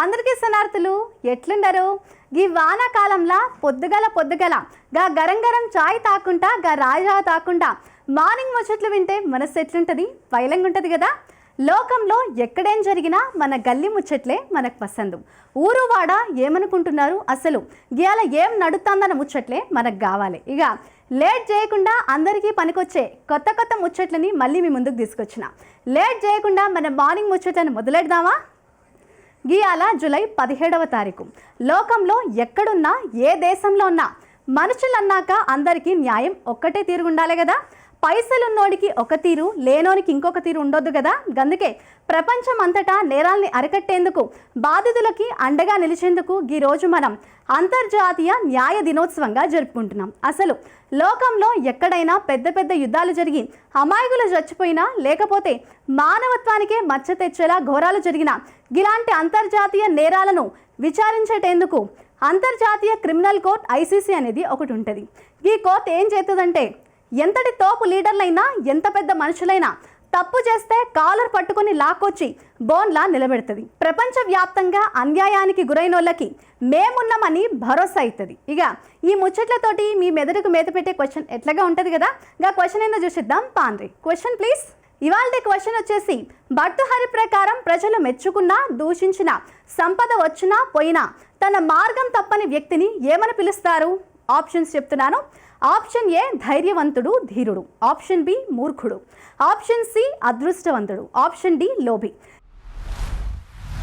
అందరికీ శనార్థులు ఎట్లుండరు. ఈ వానాకాలంలో పొద్దుగల గా గరం గరం చాయ్ తాకుంటా గా రాజా తాకుండా మార్నింగ్ ముచ్చట్లు వింటే మనసు ఎట్లుంటుంది, వైలంగా ఉంటుంది కదా. లోకంలో ఎక్కడేం జరిగినా మన గల్లీ ముచ్చట్లే మనకు పసందు. ఊరు వాడ ఏమనుకుంటున్నారు, అసలు గీయాల ఏం నడుతుందన్న ముచ్చట్లే మనకు కావాలి. ఇక లేట్ చేయకుండా అందరికీ పనికొచ్చే కొత్త కొత్త ముచ్చట్లని మళ్ళీ మీ ముందుకు తీసుకొచ్చిన. లేట్ చేయకుండా మన మార్నింగ్ ముచ్చట్లను మొదలెడదామా. గీయాల జూలై 17వ తారీఖు. లోకంలో ఎక్కడున్నా ఏ దేశంలో ఉన్నా మనుషులన్నాక అందరికీ న్యాయం ఒక్కటే తీరు ఉండాలి కదా. పైసలున్నోడికి ఒక తీరు, లేనోనికి ఇంకొక తీరు ఉండొద్దు కదా. అందుకే ప్రపంచం అంతటా నేరాల్ని అరికట్టేందుకు, బాధితులకి అండగా నిలిచేందుకు ఈరోజు మనం అంతర్జాతీయ న్యాయ దినోత్సవంగా జరుపుకుంటున్నాం. అసలు లోకంలో ఎక్కడైనా పెద్ద పెద్ద యుద్ధాలు జరిగి అమాయకులు చచ్చిపోయినా, లేకపోతే మానవత్వానికే మచ్చ తెచ్చేలా ఘోరాలు జరిగిన ఇలాంటి అంతర్జాతీయ నేరాలను విచారించేటందుకు అంతర్జాతీయ క్రిమినల్ కోర్ట్ ICC అనేది ఒకటి ఉంటుంది. ఈ కోర్ట్ ఏం చేస్తుందంటే, ఎంతటి తోపు లీడర్లైనా, ఎంత పెద్ద మనుషులైనా తప్పు చేస్తే కాలర్ పట్టుకొని లాక్కొచ్చి బోన్లా నిలబెడుతుంది. ప్రపంచవ్యాప్తంగా అన్యాయానికి గురైనోళ్ళకి మేమున్నామని భరోసా అవుతుంది. ఇక ఈ ముచ్చట్లతోటి మీ మెదడుకు మేత పెట్టే క్వశ్చన్ ఎట్లాగా ఉంటుంది కదా. ఇక క్వశ్చన్ ఏందో చూసిద్దాం పాండ్రి. Question please. ఇవాళ క్వశ్చన్ వచ్చేసి, భర్తృహరి ప్రకారం ప్రజలు మెచ్చుకున్నా, దూషించిన, సంపద వచ్చినా పోయినా తన మార్గం తప్పని వ్యక్తిని ఏమని పిలుస్తారు? ఆప్షన్స్ చెప్తున్నాను. ఆప్షన్ ఏ ధైర్యవంతుడు, ధీరుడు. ఆప్షన్ బి మూర్ఖుడు. ఆప్షన్ సి అదృష్టవంతుడు. ఆప్షన్ డి లోభి.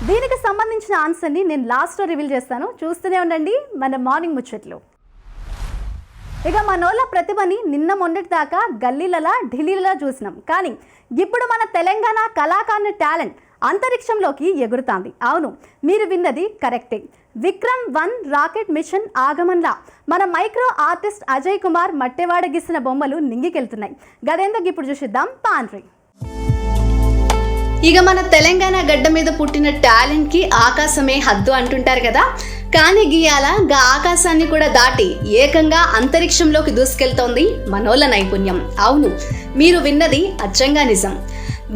దీనికి సంబంధించిన ఆన్సర్ని నేను లాస్ట్లో రివీల్ చేస్తాను, చూస్తూనే ఉండండి మన మార్నింగ్ ముచ్చట్లు. ఇక మనోళ్ళ ప్రతిభని నిన్న మొన్నటి దాకా గల్లీలలా ఢిల్లీలలో చూసినాం, కానీ ఇప్పుడు మన తెలంగాణ కళాకారుని టాలెంట్ అంతరిక్షంలోకి ఎగురుతాంది. అవును, మీరు విన్నది కరెక్టే. విక్రమ్-1 రాకెట్ మిషన్ ఆగమన్లా మన మైక్రో ఆర్టిస్ట్ అజయ్ కుమార్ మట్టెవాడ గీసిన బొమ్మలు నింగికెళ్తున్నాయి. గదేందుకు ఇప్పుడు చూసిద్దాం పాండ్రి. ఇక మన తెలంగాణ గడ్డ మీద పుట్టిన టాలెంట్కి ఆకాశమే హద్దు అంటుంటారు కదా. కానీ గీయాల గా ఆకాశాన్ని కూడా దాటి ఏకంగా అంతరిక్షంలోకి దూసుకెళ్తోంది మనోళ్ళ నైపుణ్యం. అవును, మీరు విన్నది అచ్చంగా నిజం.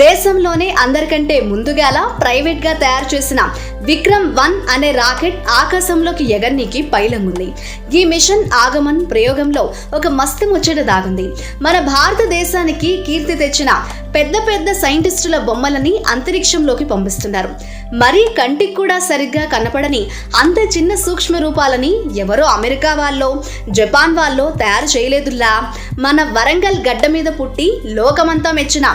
దేశంలోనే అందరికంటే ముందుగాల ప్రైవేట్గా తయారు చేసిన విక్రమ్-1 అనే రాకెట్ ఆకాశంలోకి ఎగర్నీకి పైలంగుంది. ఈ మిషన్ ఆగమన్ ప్రయోగంలో ఒక మస్తు ముచ్చట దాగుంది. మన భారతదేశానికి కీర్తి తెచ్చిన పెద్ద పెద్ద సైంటిస్టుల బొమ్మలని అంతరిక్షంలోకి పంపిస్తున్నారు. మరీ కంటికి కూడా సరిగ్గా కనపడని అంత చిన్న సూక్ష్మ రూపాలని ఎవరో అమెరికా వాళ్ళో, జపాన్ వాళ్ళో తయారు చేయలేదులా. మన వరంగల్ గడ్డ మీద పుట్టి లోకమంతా మెచ్చిన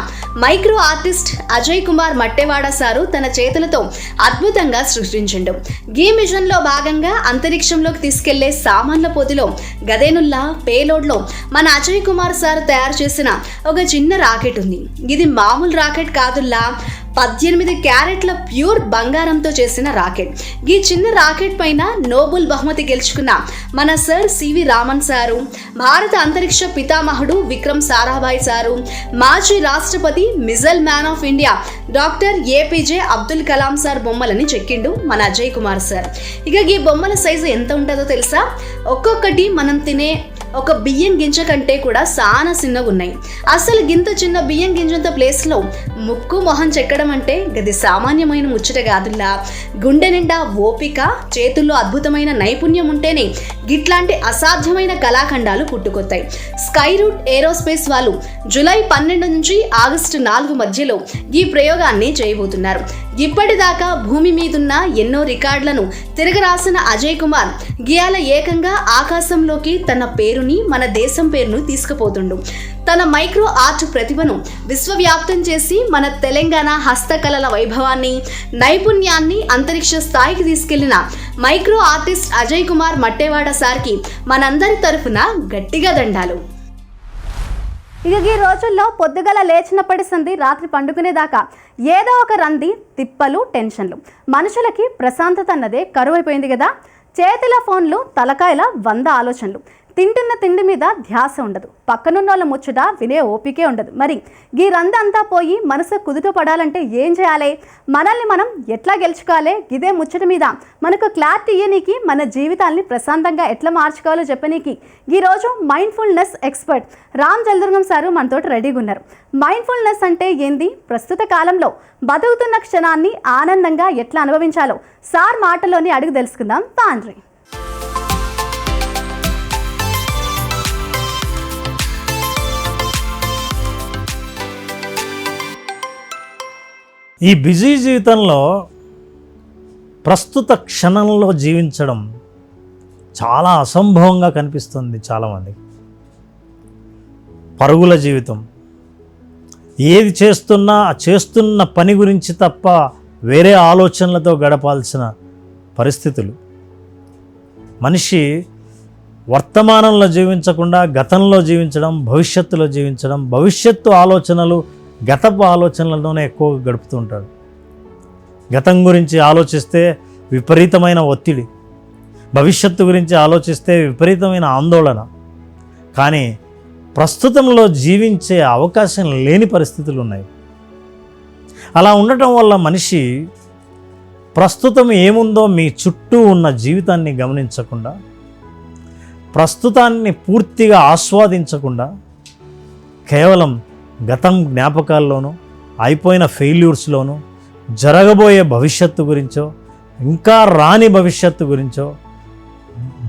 micro artist Ajay Kumar Mattewada sir తన చేతులతో అద్భుతంగా సృష్టించిండు. ఈ మిషన్ లో భాగంగా అంతరిక్షంలోకి తీసుకెళ్లే సామాన్ల పొదిలో గదేనుల్లా పేలోడ్లో మన అజయ్ కుమార్ సార్ తయారు చేసిన ఒక చిన్న రాకెట్ ఉంది. ఇది మామూలు రాకెట్ కాదుల్లా, 18 క్యారెట్ల ప్యూర్ బంగారంతో చేసిన రాకెట్. ఈ చిన్న రాకెట్ పైన నోబెల్ బహుమతి గెలుచుకున్న మన సర్ సివి రామన్ సారు, భారత అంతరిక్ష పితామహుడు విక్రమ్ సారాభాయ్ సారు, మాజీ రాష్ట్రపతి missile man of India doctor APJ Abdul Kalam sir బొమ్మలని చెక్కిండు మన అజయ్ కుమార్ సార్. ఇక ఈ బొమ్మల సైజు ఎంత ఉంటుందో తెలుసా? ఒక్కొక్కటి మనం తినే ఒక బియ్యం గింజ కంటే కూడా చాలా చిన్నగా ఉన్నాయి. అసలు గింత చిన్న బియ్యం గింజంత ప్లేస్లో ముక్కు మొహం చెక్కడం అంటే గది సామాన్యమైన ముచ్చట కాదులా. గుండె నిండా ఓపిక, చేతుల్లో అద్భుతమైన నైపుణ్యం ఉంటేనే గిట్లాంటి అసాధ్యమైన కళాఖండాలు పుట్టుకొస్తాయి. స్కై రూట్ ఏరోస్పేస్ వాళ్ళు జూలై 12 నుంచి ఆగస్టు 4 మధ్యలో ఈ ప్రయోగాన్ని చేయబోతున్నారు. ఇప్పటిదాకా భూమి మీదున్న ఎన్నో రికార్డులను తిరగరాసిన అజయ్ కుమార్ గియాల ఏకంగా ఆకాశంలోకి తన పేరుని, మన దేశం పేరును తీసుకుపోతుండు. తన మైక్రో ఆర్ట్ ప్రతిభను విశ్వవ్యాప్తం చేసి మన తెలంగాణ హస్తకళల వైభవాన్ని, నైపుణ్యాన్ని అంతరిక్ష స్థాయికి తీసుకెళ్లిన మైక్రో ఆర్టిస్ట్ అజయ్ కుమార్ మట్టెవాడ సార్కి మనందరి తరఫున గట్టిగా దండాలు. ఇక ఈ రోజుల్లో పొద్దుగల లేచినప్పటి సంది రాత్రి పండుకునేదాకా ఏదో ఒక రంది, తిప్పలు, టెన్షన్లు. మనుషులకి ప్రశాంతత అన్నదే కరువైపోయింది కదా. చేతిలో ఫోన్లు, తలకాయల 100 ఆలోచనలు. తింటున్న తిండి మీద ధ్యాస ఉండదు, పక్కనున్నోళ్ళ ముచ్చట వినే ఓపికే ఉండదు. మరి ఈ రందంతా పోయి మనసు కుదుట పడాలంటే ఏం చేయాలి? మనల్ని మనం ఎట్లా గెలుచుకోవాలి? ఇదే ముచ్చట మీద మనకు క్లారిటీ ఇయ్యనీకి, మన జీవితాన్ని ప్రశాంతంగా ఎట్లా మార్చుకోవాలో చెప్పనీకి ఈరోజు mindfulness expert Ram Jaldurgam sir మనతోటి రెడీగా ఉన్నారు. మైండ్ఫుల్నెస్ అంటే ఏంది, ప్రస్తుత కాలంలో బతుకుతున్న క్షణాన్ని ఆనందంగా ఎట్లా అనుభవించాలో సార్ మాటలోని అడిగి తెలుసుకుందాం. తాండ్రి ఈ బిజీ జీవితంలో ప్రస్తుత క్షణంలో జీవించడం చాలా అసంభవంగా కనిపిస్తుంది చాలామందికి. పరుగుల జీవితం, ఏది చేస్తున్నా చేస్తున్న పని గురించి తప్ప వేరే ఆలోచనలతో గడపాల్సిన పరిస్థితులు. మనిషి వర్తమానంలో జీవించకుండా గతంలో జీవించడం, భవిష్యత్తులో జీవించడం, భవిష్యత్తు ఆలోచనలు గతపు ఆలోచనలలోనే ఎక్కువగా గడుపుతూ ఉంటాడు. గతం గురించి ఆలోచిస్తే విపరీతమైన ఒత్తిడి, భవిష్యత్తు గురించి ఆలోచిస్తే విపరీతమైన ఆందోళన. కానీ ప్రస్తుతంలో జీవించే అవకాశం లేని పరిస్థితులు ఉన్నాయి. అలా ఉండటం వల్ల మనిషి ప్రస్తుతం ఏముందో మీ చుట్టూ ఉన్న జీవితాన్ని గమనించకుండా, ప్రస్తుతాన్ని పూర్తిగా ఆస్వాదించకుండా, కేవలం గతం జ్ఞాపకాల్లోనూ, అయిపోయిన ఫెయిల్యూర్స్లోనూ, జరగబోయే భవిష్యత్తు గురించో, ఇంకా రాని భవిష్యత్తు గురించో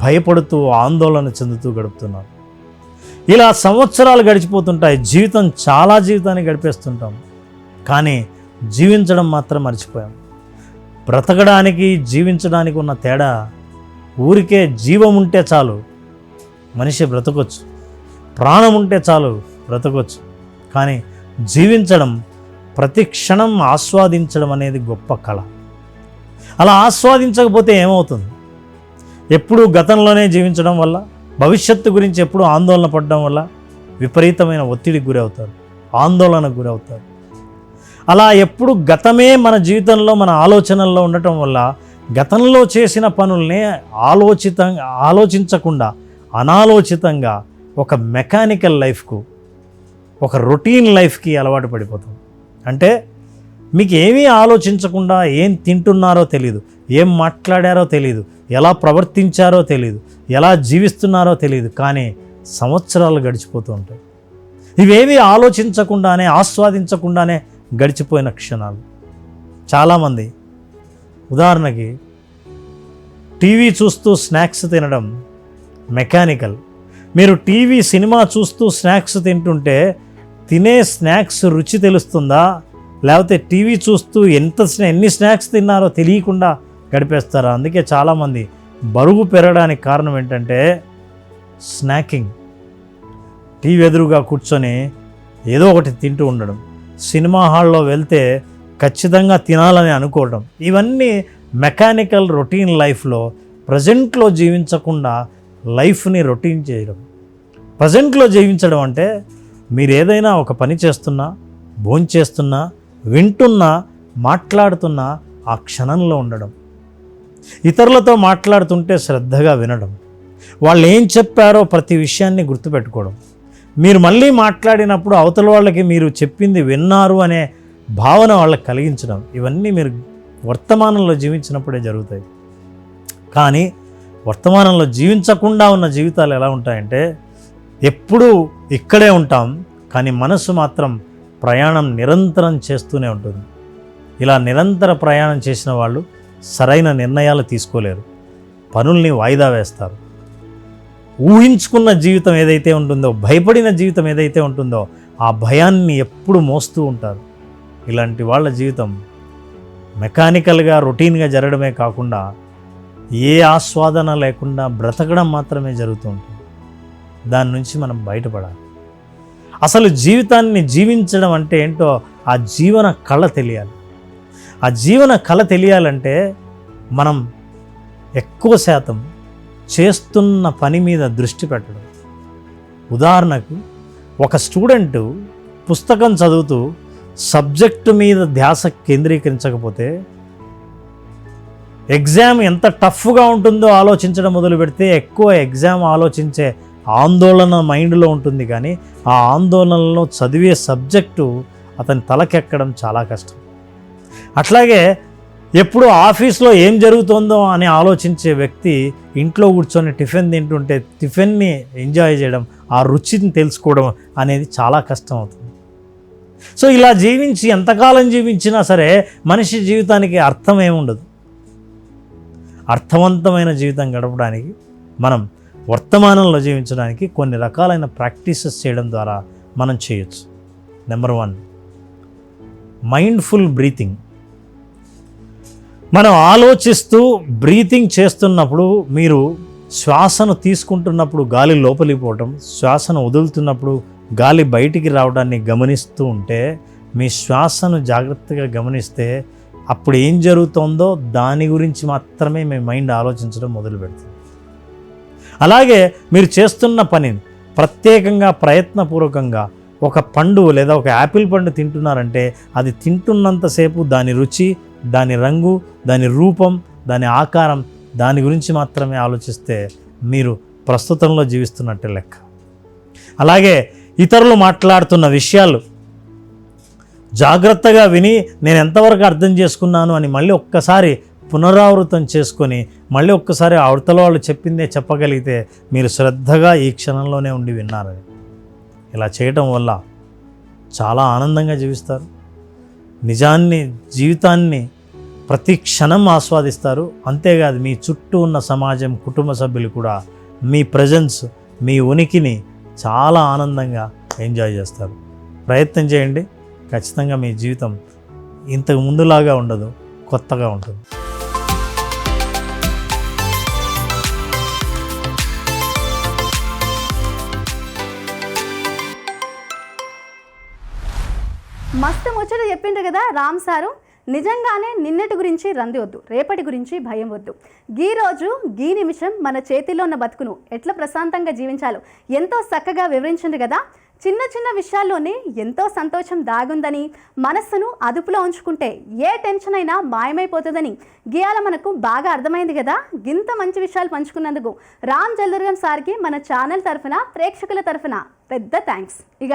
భయపడుతూ ఆందోళన చెందుతూ గడుపుతున్నారు. ఇలా సంవత్సరాలు గడిచిపోతుంటాయి. జీవితాన్ని గడిపేస్తుంటాం. కానీ జీవించడం మాత్రం మర్చిపోయాం. బ్రతకడానికి జీవించడానికి ఉన్న తేడా, ఊరికే జీవం ఉంటే చాలు మనిషి బ్రతకొచ్చు, ప్రాణం ఉంటే చాలు బ్రతకొచ్చు. కానీ జీవించడం, ప్రతి క్షణం ఆస్వాదించడం అనేది గొప్ప కళ. అలా ఆస్వాదించకపోతే ఏమవుతుంది? ఎప్పుడూ గతంలోనే జీవించడం వల్ల, భవిష్యత్తు గురించి ఎప్పుడూ ఆందోళన పడడం వల్ల విపరీతమైన ఒత్తిడికి గురవుతారు, ఆందోళనకు గురవుతారు. అలా ఎప్పుడు గతమే మన జీవితంలో, మన ఆలోచనల్లో ఉండటం వల్ల గతంలో చేసిన పనుల్ని ఆలోచించకుండా అనాలోచితంగా ఒక మెకానికల్ లైఫ్కు, ఒక రొటీన్ లైఫ్కి అలవాటు పడిపోతాం. అంటే మీకు ఏమీ ఆలోచించకుండా ఏం తింటున్నారో తెలీదు, ఏం మాట్లాడారో తెలీదు, ఎలా ప్రవర్తించారో తెలీదు, ఎలా జీవిస్తున్నారో తెలీదు. కానీ సంవత్సరాలు గడిచిపోతూ ఉంటాయి. ఇవేమీ ఆలోచించకుండానే, ఆస్వాదించకుండానే గడిచిపోయిన క్షణాలు. చాలామంది ఉదాహరణకి టీవీ చూస్తూ స్నాక్స్ తినడం మెకానికల్. మీరు టీవీ సినిమా చూస్తూ స్నాక్స్ తింటుంటే తినే స్నాక్స్ రుచి తెలుస్తుందా, లేకపోతే టీవీ చూస్తూ ఎన్ని స్నాక్స్ తిన్నారో తెలియకుండా గడిపేస్తారా? అందుకే చాలామంది బరువు పెరగడానికి కారణం ఏంటంటే స్నాకింగ్. టీవీ ఎదురుగా కూర్చొని ఏదో ఒకటి తింటూ ఉండడం, సినిమా హాల్లో వెళ్తే ఖచ్చితంగా తినాలని అనుకోవడం, ఇవన్నీ మెకానికల్ రొటీన్ లైఫ్లో ప్రజెంట్లో జీవించకుండా లైఫ్ని రొటీన్ చేయడం. ప్రజెంట్లో జీవించడం అంటే మీరు ఏదైనా ఒక పని చేస్తున్నా, భోంచేస్తున్నా, వింటున్నా, మాట్లాడుతున్నా ఆ క్షణంలో ఉండడం. ఇతరులతో మాట్లాడుతుంటే శ్రద్ధగా వినడం, వాళ్ళు ఏం చెప్పారో ప్రతి విషయాన్ని గుర్తుపెట్టుకోవడం, మీరు మళ్ళీ మాట్లాడినప్పుడు అవతల వాళ్ళకి మీరు చెప్పింది విన్నారు అనే భావన వాళ్ళకి కలిగించడం, ఇవన్నీ మీరు వర్తమానంలో జీవించినప్పుడే జరుగుతాయి. కానీ వర్తమానంలో జీవించకుండా ఉన్న జీవితాలు ఎలా ఉంటాయంటే ఎప్పుడూ ఇక్కడే ఉంటాం, కానీ మనసు మాత్రం ప్రయాణం నిరంతరం చేస్తూనే ఉంటుంది. ఇలా నిరంతర ప్రయాణం చేసిన వాళ్ళు సరైన నిర్ణయాలు తీసుకోలేరు, పనుల్ని వాయిదా వేస్తారు. ఊహించుకున్న జీవితం ఏదైతే ఉంటుందో, భయపడిన జీవితం ఏదైతే ఉంటుందో ఆ భయాన్ని ఎప్పుడు మోస్తూ ఉంటారు. ఇలాంటి వాళ్ళ జీవితం మెకానికల్గా రొటీన్గా జరగడమే కాకుండా ఏ ఆస్వాదన లేకుండా బ్రతకడం మాత్రమే జరుగుతూ ఉంటుంది. దాని నుంచి మనం బయటపడాలి. అసలు జీవితాన్ని జీవించడం అంటే ఏంటో ఆ జీవన కళ తెలియాలి. ఆ జీవన కళ తెలియాలంటే మనం ఎక్కువ శాతం చేస్తున్న పని మీద దృష్టి పెట్టడం. ఉదాహరణకు ఒక స్టూడెంటు పుస్తకం చదువుతూ సబ్జెక్టు మీద ధ్యాస కేంద్రీకరించకపోతే, ఎగ్జామ్ ఎంత టఫ్గా ఉంటుందో ఆలోచించడం మొదలు పెడితే ఎక్కువ ఎగ్జామ్ ఆలోచించే ఆందోళన మైండ్లో ఉంటుంది, కానీ ఆ ఆందోళనలో చదివే సబ్జెక్టు అతని తలకెక్కడం చాలా కష్టం. అట్లాగే ఎప్పుడు ఆఫీస్లో ఏం జరుగుతుందో అని ఆలోచించే వ్యక్తి ఇంట్లో కూర్చొని టిఫిన్ తింటుంటే టిఫిన్ని ఎంజాయ్ చేయడం, ఆ రుచిని తెలుసుకోవడం అనేది చాలా కష్టం అవుతుంది. సో ఇలా జీవించి ఎంతకాలం జీవించినా సరే మనిషి జీవితానికి అర్థం ఏముండదు. అర్థవంతమైన జీవితం గడపడానికి మనం వర్తమానంలో జీవించడానికి కొన్ని రకాలైన ప్రాక్టీసెస్ చేయడం ద్వారా మనం చేయొచ్చు. Number 1, mindful breathing. మనం ఆలోచిస్తూ బ్రీతింగ్ చేస్తున్నప్పుడు, మీరు శ్వాసను తీసుకుంటున్నప్పుడు గాలి లోపలికి పోవటం, శ్వాసను వదులుతున్నప్పుడు గాలి బయటికి రావడాన్ని గమనిస్తూ ఉంటే, మీ శ్వాసను జాగ్రత్తగా గమనిస్తే అప్పుడు ఏం జరుగుతుందో దాని గురించి మాత్రమే మీ మైండ్ ఆలోచించడం మొదలు పెడుతుంది. అలాగే మీరు చేస్తున్న పనిని ప్రత్యేకంగా ప్రయత్నపూర్వకంగా ఒక పండు లేదా ఒక యాపిల్ పండు తింటున్నారంటే అది తింటున్నంతసేపు దాని రుచి, దాని రంగు, దాని రూపం, దాని ఆకారం, దాని గురించి మాత్రమే ఆలోచిస్తే మీరు ప్రస్తుతంలో జీవిస్తున్నట్టే లెక్క. అలాగే ఇతరులు మాట్లాడుతున్న విషయాలు జాగ్రత్తగా విని నేను ఎంతవరకు అర్థం చేసుకున్నాను అని మళ్ళీ ఒక్కసారి పునరావృతం చేసుకొని మళ్ళీ ఒక్కసారి అవతల వాళ్ళు చెప్పిందే చెప్పగలిగితే మీరు శ్రద్ధగా ఈ క్షణంలోనే ఉండి విన్నారని. ఇలా చేయటం వల్ల చాలా ఆనందంగా జీవిస్తారు, జీవితాన్ని ప్రతి క్షణం ఆస్వాదిస్తారు. అంతేకాదు మీ చుట్టూ ఉన్న సమాజం, కుటుంబ సభ్యులు కూడా మీ ప్రజెన్స్, మీ ఉనికిని చాలా ఆనందంగా ఎంజాయ్ చేస్తారు. ప్రయత్నం చేయండి, ఖచ్చితంగా మీ జీవితం ఇంతకు ముందులాగా ఉండదు, కొత్తగా ఉంటుంది. మస్తు ముచ్చట చెప్పిండ్రు కదా రామ్ సారు. నిజంగానే నిన్నటి గురించి రంది వద్దు, రేపటి గురించి భయం వద్దు. గీ రోజు గీ నిమిషం మన చేతిలో ఉన్న బతుకును ఎట్లా ప్రశాంతంగా జీవించాలో ఎంతో చక్కగా వివరించింది కదా. చిన్న చిన్న విషయాల్లోనే ఎంతో సంతోషం దాగుందని, మనస్సును అదుపులో ఉంచుకుంటే ఏ టెన్షన్ అయినా మాయమైపోతుందని గీయాల మనకు బాగా అర్థమైంది కదా. గింత మంచి విషయాలు పంచుకున్నందుకు రామ్ జల్దుర్గం సార్కి మన ఛానల్ తరఫున, ప్రేక్షకుల తరఫున పెద్ద థ్యాంక్స్. ఇక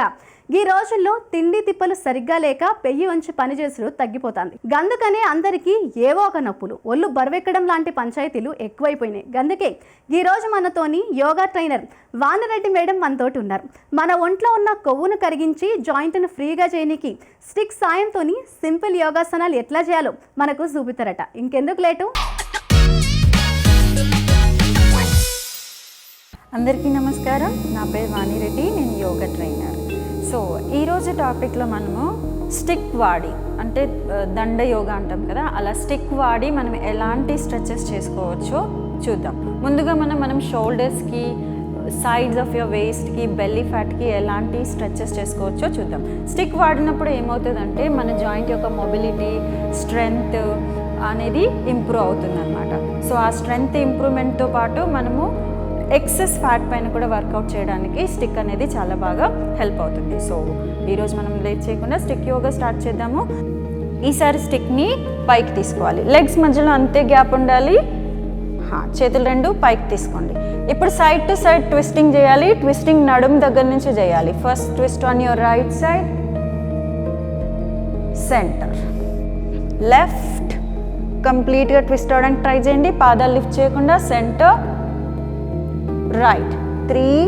ఈ రోజుల్లో తిండి తిప్పలు సరిగ్గా లేక పెయ్యి వంచి పనిచేసుడు తగ్గిపోతుంది. గందుకనే అందరికీ ఏవో ఒక నొప్పులు, ఒళ్ళు బరువెక్కడం లాంటి పంచాయతీలు ఎక్కువైపోయినాయి. గందుకే ఈ రోజు మనతోని యోగా ట్రైనర్ వానరెడ్డి మేడం మనతోటి ఉన్నారు. మన ఒంట్లో ఉన్న కొవ్వును కరిగించి జాయింట్ను ఫ్రీగా చేయడానికి స్టిక్ సాయంతో సింపుల్ యోగాసనాలు ఎట్లా చేయాలో మనకు చూపిస్తారట. ఇంకెందుకు లేటు, అందరికీ నమస్కారం. నా పేరు వాణిరెడ్డి, నేను యోగా ట్రైనర్. సో ఈరోజు టాపిక్లో మనము స్టిక్ వాడి, అంటే దండ యోగా అంటాం కదా, అలా స్టిక్ వాడి మనం ఎలాంటి స్ట్రెచెస్ చేసుకోవచ్చో చూద్దాం. ముందుగా మనం షోల్డర్స్కి, సైడ్స్ ఆఫ్ యువర్ వేస్ట్కి, బెల్లీ ఫ్యాట్కి ఎలాంటి స్ట్రెచెస్ చేసుకోవచ్చో చూద్దాం. స్టిక్ వాడినప్పుడు ఏమవుతుందంటే మన జాయింట్ యొక్క మొబిలిటీ, స్ట్రెంగ్త్ అనేది ఇంప్రూవ్ అవుతుంది అనమాట. సో ఆ స్ట్రెంగ్త్ ఇంప్రూవ్మెంట్తో పాటు మనము ఎక్సెస్ ఫ్యాట్ పైన కూడా వర్కౌట్ చేయడానికి స్టిక్ అనేది చాలా బాగా హెల్ప్ అవుతుంది. సో ఈరోజు మనం లేట్ చేయకుండా స్టిక్ యోగా స్టార్ట్ చేద్దాము. ఈసారి స్టిక్ని పైకి తీసుకోవాలి, లెగ్స్ మధ్యలో అంతే గ్యాప్ ఉండాలి. చేతులు రెండు పైకి తీసుకోండి. ఇప్పుడు సైడ్ టు సైడ్ ట్విస్టింగ్ చేయాలి. ట్విస్టింగ్ నడుము దగ్గర నుంచి చేయాలి. First twist on your right side, centre, left. కంప్లీట్గా ట్విస్ట్ అవడానికి ట్రై చేయండి, పాదాలు లిఫ్ట్ చేయకుండా. Centre, right, 3,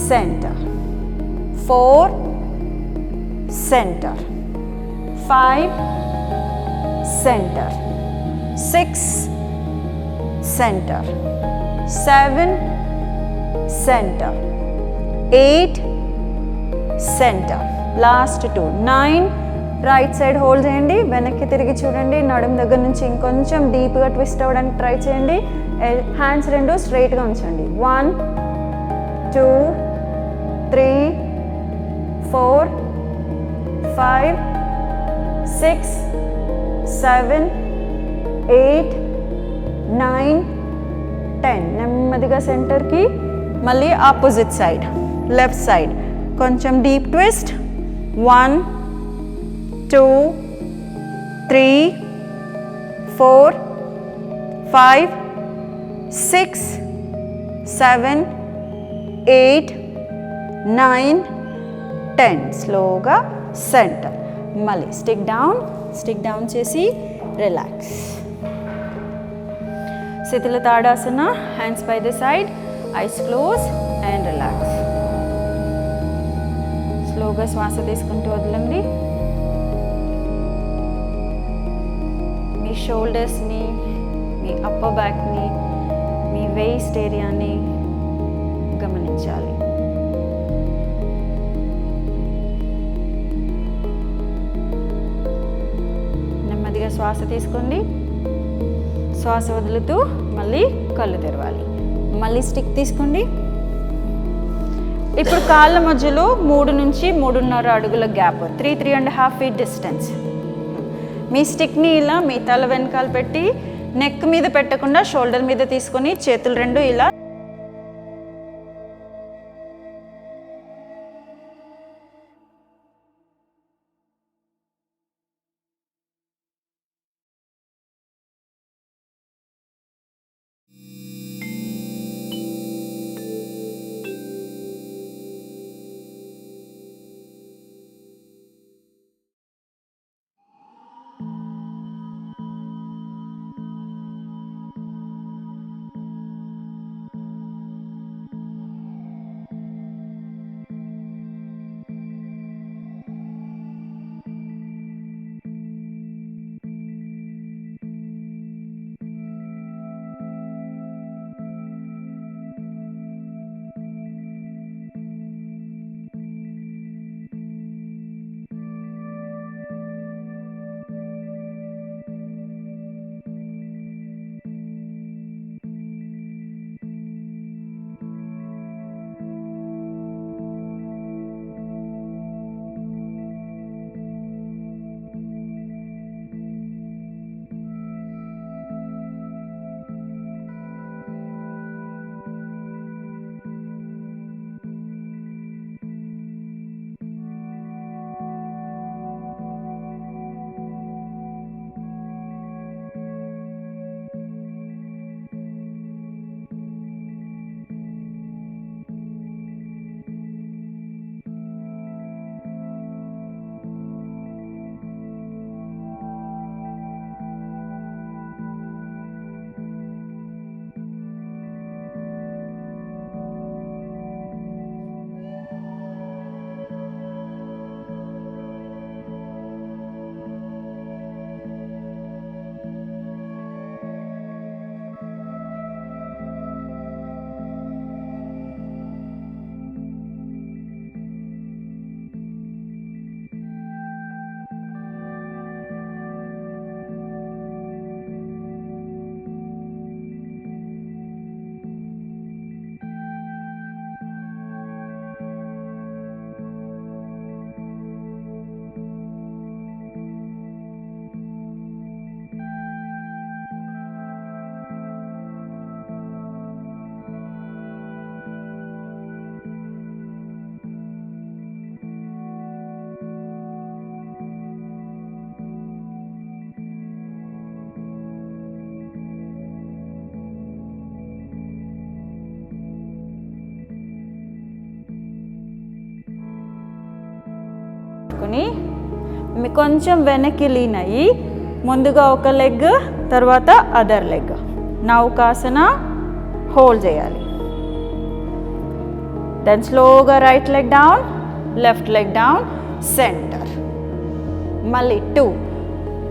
center, 4, center, 5, center, 6, center, 7, center, 8, center, last 2, 9. Right side hold చేయండి, వెనక్కి తిరిగి చూడండి. నడుము దగ్గర నుంచి ఇంకొంచెం డీప్గా ట్విస్ట్ అవ్వడానికి ట్రై చేయండి. హ్యాండ్స్ రెండు స్ట్రైట్గా ఉంచండి. 1, 2, 3, 4, 5, 6, 7, 8, 9, 10. నెమ్మదిగా సెంటర్కి. మళ్ళీ ఆపోజిట్ సైడ్, లెఫ్ట్ సైడ్ కొంచెం డీప్ ట్విస్ట్. 1, 2, 3, 4, 5, 6, 7, 8, 9, 10. స్లోగా సెంటర్. మళ్ళీ స్టిక్ డౌన్ చేసి relax. Shithila Tadasana, hands by the side, eyes close and relax. స్లోగా శ్వాస తీసుకుంటూ వదలండి. మీ షోల్డర్స్ని, మీ అప్పర్ బ్యాక్ని, మీ వేస్ట్ ఏరియాని గమనించాలి. నెమ్మదిగా శ్వాస తీసుకోండి. శ్వాస వదులుతూ మళ్ళీ కళ్ళు తెరవాలి. మళ్ళీ స్టిక్ తీసుకోండి. ఇప్పుడు కాళ్ళ మధ్యలో 3 నుంచి 3.5 అడుగుల గ్యాప్, 3.5 feet డిస్టెన్స్. మీ స్టిక్ని ఇలా మీ తల వెనకాల పెట్టి నెక్ మీద పెట్టకుండా షోల్డర్ మీద తీసుకొని చేతులు 2 ఇలా కొంచెం వెనక్కి లీన్ అయ్యి ముందుగా ఒక లెగ్ తర్వాత అదర్ లెగ్ నౌకాసన హోల్డ్ చేయాలి. దెన్ స్లోగా right leg down, left leg down, centre. మళ్ళీ 2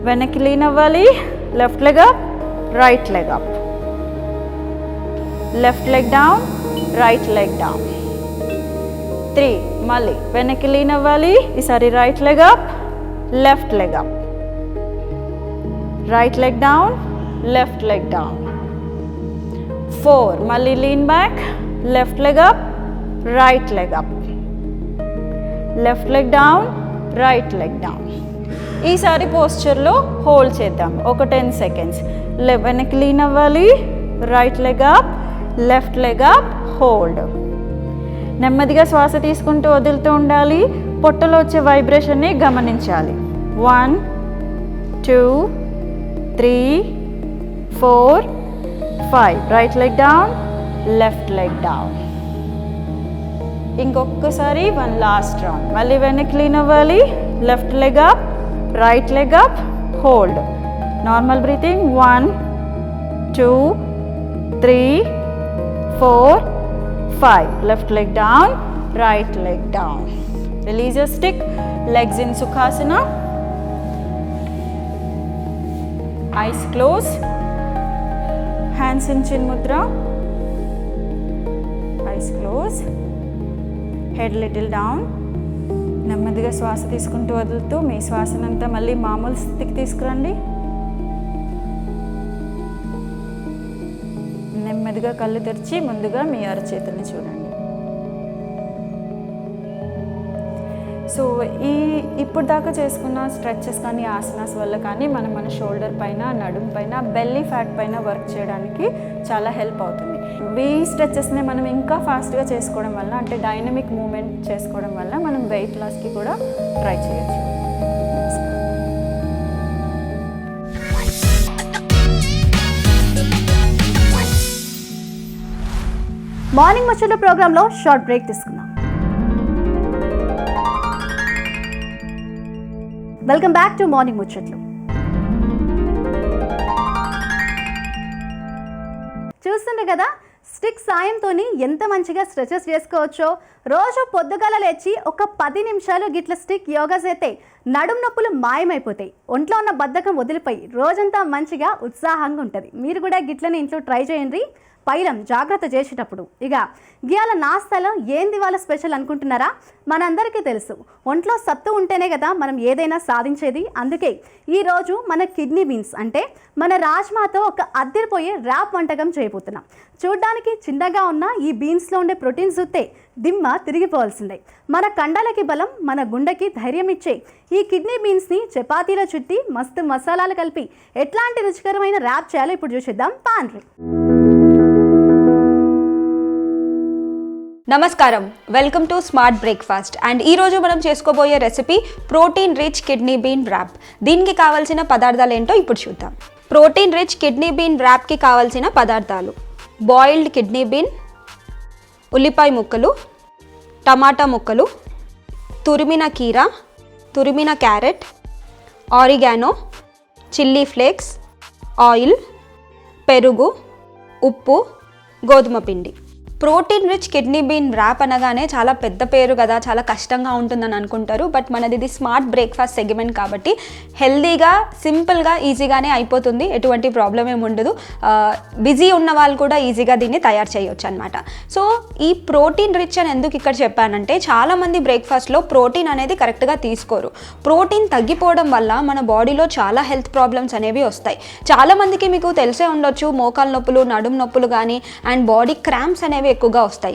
వెనక్కి లీన్ అవ్వాలి, left leg up, right leg up, left leg down, right leg down. 3 మళ్ళీ వెనక్కి లీన్ అవ్వాలి, ఈసారి right leg up, left leg up, right leg down, left leg down. 4 మళ్ళీ lean back, left leg up, right leg up, left leg down, right leg down. ఈసారి పోస్చర్లో hold చేద్దాం ఒక 10 seconds. వెనక్కి lean అవ్వాలి, right leg up, left leg up, hold. నెమ్మదిగా శ్వాస తీసుకుంటూ వదులుతూ ఉండాలి. పొట్టలో వచ్చే వైబ్రేషన్ని గమనించాలి. 1 2 3 4 5 right leg down, left leg down. ఇంకొకసారి వన్ లాస్ట్ రౌండ్. మళ్ళీ వెనక్కి లీన్ అవ్వాలి. Left leg up, right leg up, hold. Normal breathing. 1 2 3 4 5. Left leg down, right leg down. Release your stick, legs in Sukhasana. Eyes closed. Hands in Chin Mudra. Eyes closed. Head little down. నెమ్మదిగా శ్వాస తీసుకుంటూ వదులుతూ మీ శ్వాసనంతా మళ్ళీ మామూలు స్థితికి తీసుకురండి. నెమ్మదిగా కళ్ళు తెరిచి ముందుగా మీ అరచేతుల్ని చూడండి. సో ఇప్పుడు దాకా చేసుకున్న స్ట్రెచెస్ కానీ ఆసనాస్ వల్ల కానీ మనం మన షోల్డర్ పైన, నడుం పైన, బెల్లీ ఫ్యాట్ పైన వర్క్ చేయడానికి చాలా హెల్ప్ అవుతుంది. ఈ స్ట్రెచెస్ని మనం ఇంకా ఫాస్ట్గా చేసుకోవడం వల్ల, అంటే డైనమిక్ మూమెంట్ చేసుకోవడం వల్ల మనం వెయిట్ లాస్కి కూడా ట్రై చేయొచ్చు. మార్నింగ్ ముచ్చట్ల ప్రోగ్రాంలో షార్ట్ బ్రేక్ తీసుకుందాం. వెల్కమ్ బ్యాక్ టు మార్నింగ్ ముచ్చట్లు. చూస్తుండే కదా, స్టిక్ సాయంతో ఎంత మంచిగా స్ట్రెచెస్ చేసుకోవచ్చో. రోజు పొద్దుగాల లేచి ఒక 10 నిమిషాలు గిట్ల స్టిక్ యోగా చేస్తే నడుం నొప్పులు మాయమైపోతాయి. ఒంట్లో ఉన్న బద్ధకం వదిలిపోయి రోజంతా మంచిగా ఉత్సాహంగా ఉంటుంది. మీరు కూడా గిట్లని ఇంట్లో ట్రై చేయండి. పైలం జాగ్రత్త చేసేటప్పుడు. ఇక గియాల నాస్తాలో ఏంది వాళ్ళ స్పెషల్ అనుకుంటున్నారా? మనందరికీ తెలుసు, ఒంట్లో సత్తు ఉంటేనే కదా మనం ఏదైనా సాధించేది. అందుకే ఈరోజు మన కిడ్నీ బీన్స్ అంటే మన రాజ్మాతో ఒక అద్దరిపోయే ర్యాప్ వంటకం చేయబోతున్నాం. చూడ్డానికి చిన్నగా ఉన్న ఈ బీన్స్లో ఉండే ప్రోటీన్స్ చూస్తే దిమ్మ తిరిగిపోవాల్సిందే. మన కండలకి బలం, మన గుండెకి ధైర్యం ఇచ్చే ఈ కిడ్నీ బీన్స్ని చపాతీలో చుట్టి మస్తు మసాలాలు కలిపి ఎట్లాంటి రుచికరమైన ర్యాప్ చేయాలో ఇప్పుడు చూసేద్దాం. పాండ్రి. నమస్కారం, welcome to smart breakfast. And ఈరోజు మనం చేసుకోబోయే recipe protein rich kidney bean wrap. దీనికి కావాల్సిన పదార్థాలు ఏంటో ఇప్పుడు చూద్దాం. ప్రోటీన్ రిచ్ కిడ్నీ బీన్ ర్యాప్కి కావాల్సిన పదార్థాలు: బాయిల్డ్ కిడ్నీ బీన్, ఉల్లిపాయ ముక్కలు, టమాటా ముక్కలు, తురిమిన కీరా, తురిమిన carrot, oregano, chilli flakes, oil, పెరుగు, ఉప్పు, గోధుమ పిండి. Protein rich kidney bean wrap అనగానే చాలా పెద్ద పేరు కదా, చాలా కష్టంగా ఉంటుందని అనుకుంటారు. బట్ మనది ఇది స్మార్ట్ బ్రేక్ఫాస్ట్ సెగ్మెంట్ కాబట్టి హెల్దీగా, సింపుల్గా, ఈజీగానే అయిపోతుంది. ఎటువంటి ప్రాబ్లం ఏమి ఉండదు. బిజీ ఉన్న వాళ్ళు కూడా ఈజీగా దీన్ని తయారు చేయొచ్చు అనమాట. సో ఈ ప్రోటీన్ రిచ్ అని ఎందుకు ఇక్కడ చెప్పానంటే, చాలామంది బ్రేక్ఫాస్ట్లో ప్రోటీన్ అనేది కరెక్ట్గా తీసుకోరు. ప్రోటీన్ తగ్గిపోవడం వల్ల మన బాడీలో చాలా హెల్త్ ప్రాబ్లమ్స్ అనేవి వస్తాయి. చాలామందికి మీకు తెలిసే ఉండొచ్చు, మోకాలు నొప్పులు, నడుం నొప్పులు కానీ అండ్ బాడీ క్రాంప్స్ అనేవి ఎక్కువగా వస్తాయి.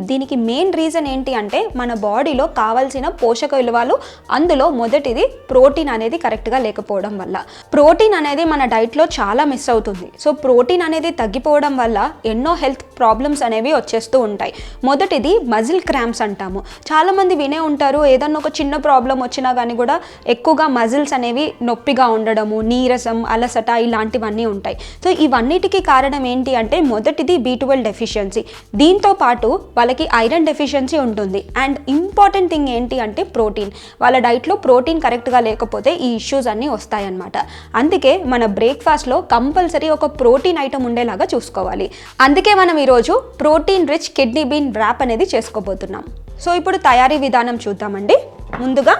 దీనికి మెయిన్ రీజన్ ఏంటి అంటే, మన బాడీలో కావాల్సిన పోషక విలువలు, అందులో మొదటిది ప్రోటీన్ అనేది కరెక్ట్గా లేకపోవడం వల్ల. ప్రోటీన్ అనేది మన డైట్లో చాలా మిస్ అవుతుంది. సో ప్రోటీన్ అనేది తగ్గిపోవడం వల్ల ఎన్నో హెల్త్ ప్రాబ్లమ్స్ అనేవి వచ్చేస్తూ ఉంటాయి. మొదటిది మజిల్ క్రాంప్స్ అంటాము. చాలామంది వినే ఉంటారు, ఏదన్నా ఒక చిన్న ప్రాబ్లం వచ్చినా కానీ కూడా ఎక్కువగా మజిల్స్ అనేవి నొప్పిగా ఉండడము, నీరసం, అలసట ఇలాంటివన్నీ ఉంటాయి. సో ఇవన్నిటికీ కారణం ఏంటి అంటే, మొదటిది B12 డెఫిషియన్సీ. దీంతో పాటు వాళ్ళకి ఐరన్ డెఫిషియన్సీ ఉంటుంది. అండ్ ఇంపార్టెంట్ థింగ్ ఏంటి అంటే ప్రోటీన్. వాళ్ళ డైట్లో ప్రోటీన్ కరెక్ట్గా లేకపోతే ఈ ఇష్యూస్ అన్నీ వస్తాయన్నమాట. అందుకే మన బ్రేక్ఫాస్ట్లో కంపల్సరీ ఒక ప్రోటీన్ ఐటమ్ ఉండేలాగా చూసుకోవాలి. అందుకే మనం ఈరోజు protein rich kidney bean wrap అనేది చేసుకోబోతున్నాం. సో ఇప్పుడు తయారీ విధానం చూద్దామండి. ముందుగా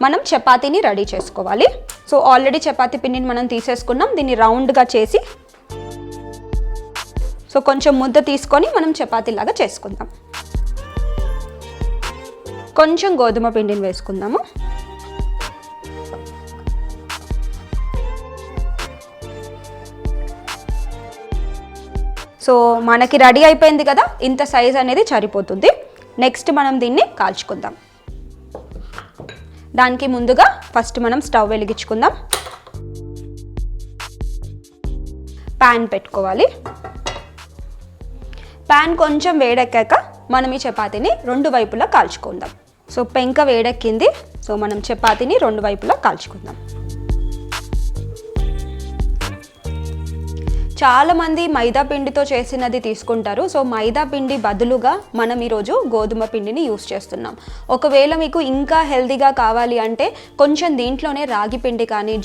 మనం చపాతీని రెడీ చేసుకోవాలి. సో ఆల్రెడీ చపాతీ పిండిని మనం తీసేసుకున్నాం. దీన్ని రౌండ్గా చేసి, సో కొంచెం ముద్ద తీసుకొని మనం చపాతీలాగా చేసుకుందాం. కొంచెం గోధుమ పిండిని వేసుకుందాము. సో మనకి రెడీ అయిపోయింది కదా, ఇంత సైజ్ అనేది సరిపోతుంది. నెక్స్ట్ మనం దీన్ని కాల్చుకుందాం. దానికి ముందుగా ఫస్ట్ మనం స్టవ్ వెలిగించుకుందాం. ప్యాన్ పెట్టుకోవాలి. ప్యాన్ కొంచెం వేడెక్కాక మనం ఈ చపాతీని 2 వైపులా కాల్చుకుందాం. సో పెంక వేడెక్కింది. సో మనం చపాతీని 2 వైపులా కాల్చుకుందాం. చాలామంది మైదా పిండితో చేసినది తీసుకుంటారు. సో మైదా పిండి బదులుగా మనం ఈరోజు గోధుమ పిండిని యూస్ చేస్తున్నాం. ఒకవేళ మీకు ఇంకా హెల్తీగా కావాలి అంటే కొంచెం దీంట్లోనే రాగి పిండి కానీ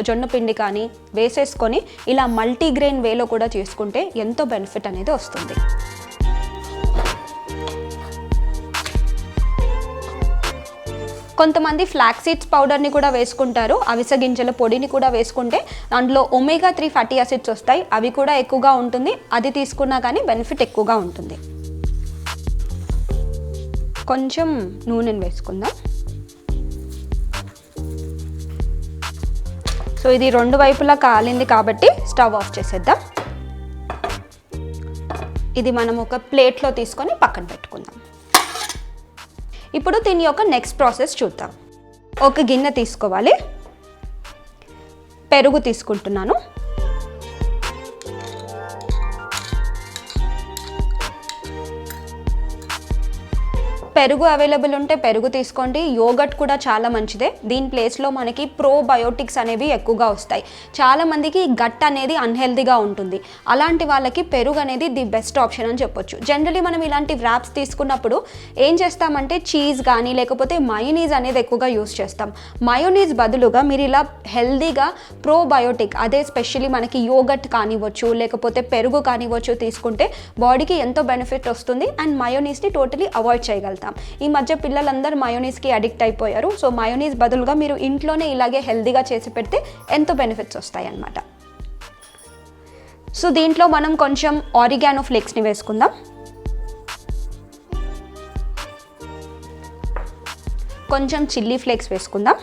జొన్న పిండి కానీ వేసేసుకొని ఇలా మల్టీగ్రెయిన్ వేలో కూడా చేసుకుంటే ఎంతో బెనిఫిట్ అనేది వస్తుంది. కొంతమంది ఫ్లాక్స్ సీడ్స్ పౌడర్ని కూడా వేసుకుంటారు. అవిసె గింజల పొడిని కూడా వేసుకుంటే దాంట్లో ఒమేగా 3 ఫ్యాటీ యాసిడ్స్ వస్తాయి. అవి కూడా ఎక్కువగా ఉంటుంది. అది తీసుకున్నా కానీ బెనిఫిట్ ఎక్కువగా ఉంటుంది. కొంచెం నూనెను వేసుకుందాం. సో ఇది 2 వైపులా కాలింది కాబట్టి స్టవ్ ఆఫ్ చేసేద్దాం. ఇది మనం ఒక ప్లేట్లో తీసుకొని పక్కన పెట్టుకుందాం. ఇప్పుడు దీని యొక్క నెక్స్ట్ ప్రాసెస్ చూద్దాం. ఒక గిన్నె తీసుకోవాలి. పెరుగు తీసుకుంటున్నాను. పెరుగు అవైలబుల్ ఉంటే పెరుగు తీసుకోండి. యోగట్ కూడా చాలా మంచిదే. దీని ప్లేస్లో మనకి ప్రోబయోటిక్స్ అనేవి ఎక్కువగా వస్తాయి. చాలామందికి గట్ అనేది అన్హెల్తీగా ఉంటుంది. అలాంటి వాళ్ళకి పెరుగు అనేది ది బెస్ట్ ఆప్షన్ అని చెప్పొచ్చు. జనరలీ మనం ఇలాంటి వ్రాప్స్ తీసుకున్నప్పుడు ఏం చేస్తామంటే చీజ్ కానీ లేకపోతే మయోనీస్ అనేది ఎక్కువగా యూస్ చేస్తాం. మయోనీస్ బదులుగా మీరు ఇలా హెల్తీగా ప్రోబయోటిక్, అదే స్పెషల్లీ మనకి యోగట్ కానివ్వచ్చు లేకపోతే పెరుగు కానివ్వచ్చు తీసుకుంటే బాడీకి ఎంతో బెనిఫిట్ వస్తుంది. అండ్ మయోనీస్ని టోటలీ అవాయిడ్ చేయగలుగుతాం. ఈ మధ్య పిల్లలందరూ మయోనీస్కి అడిక్ట్ అయిపోయారు. సో మయోనీస్ బదులుగా మీరు ఇంట్లోనే ఇలాగే హెల్తీగా చేసి పెడితే ఎంతో బెనిఫిట్స్ వస్తాయి అన్నమాట. సో దీంట్లో మనం కొంచెం ఆరిగానో ఫ్లేక్స్ని వేసుకుందాం. కొంచెం చిల్లీ ఫ్లేక్స్ వేసుకుందాం.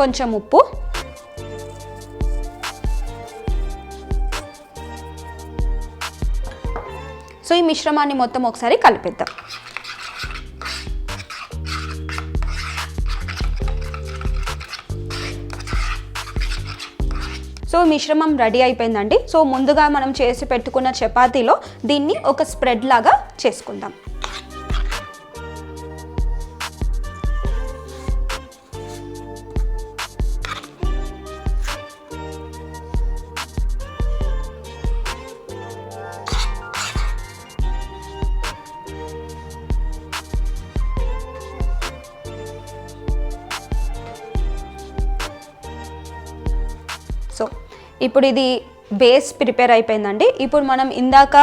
కొంచెం ఉప్పు, సో ఈ మిశ్రమాన్ని మొత్తం ఒకసారి కలిపిద్దాం. సో మిశ్రమం రెడీ అయిపోయిందండి. సో ముందుగా మనం చేసి పెట్టుకున్న చపాతీలో దీన్ని ఒక స్ప్రెడ్ లాగా చేసుకుందాం. సో ఇప్పుడు ఇది బేస్ ప్రిపేర్ అయిపోయిందండి. ఇప్పుడు మనం ఇందాక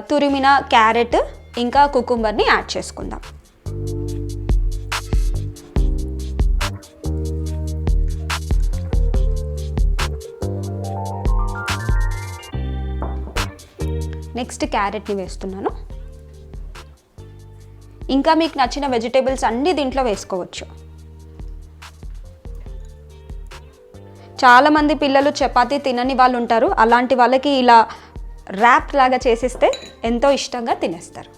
తురిమిన క్యారెట్ ఇంకా కుకుంబర్ని యాడ్ చేసుకుందాం. నెక్స్ట్ క్యారెట్ని వేస్తున్నాను. ఇంకా మీకు నచ్చిన వెజిటేబుల్స్ అన్నీ దీంట్లో వేసుకోవచ్చు. చాలామంది పిల్లలు చపాతీ తినని వాళ్ళు ఉంటారు. అలాంటి వాళ్ళకి ఇలా ర్యాప్ లాగా చేసిస్తే ఎంతో ఇష్టంగా తినేస్తారు.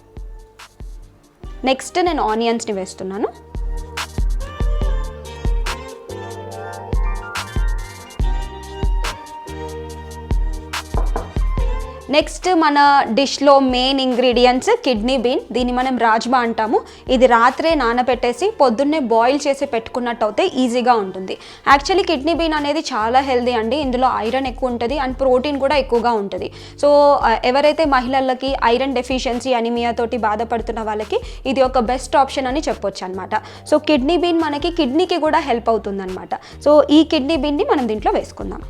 నెక్స్ట్ నేను ఆనియన్స్ని వేస్తున్నాను. నెక్స్ట్ మన డిష్లో మెయిన్ ఇంగ్రీడియంట్స్ కిడ్నీ బీన్. దీన్ని మనం రాజ్మా అంటాము. ఇది రాత్రే నానబెట్టేసి పొద్దున్నే బాయిల్ చేసి పెట్టుకున్నట్టు అయితే ఈజీగా ఉంటుంది. యాక్చువల్లీ కిడ్నీ బీన్ అనేది చాలా హెల్దీ అండి. ఇందులో ఐరన్ ఎక్కువ ఉంటుంది అండ్ ప్రోటీన్ కూడా ఎక్కువగా ఉంటుంది. సో ఎవరైతే మహిళలకి ఐరన్ డెఫిషియన్సీ అనిమియా తోటి బాధపడుతున్న వాళ్ళకి ఇది ఒక బెస్ట్ ఆప్షన్ అని చెప్పొచ్చు అనమాట. సో కిడ్నీ బీన్ మనకి కిడ్నీకి కూడా హెల్ప్ అవుతుంది అనమాట. సో ఈ కిడ్నీ బీన్ని మనం దీంట్లో వేసుకుందాం.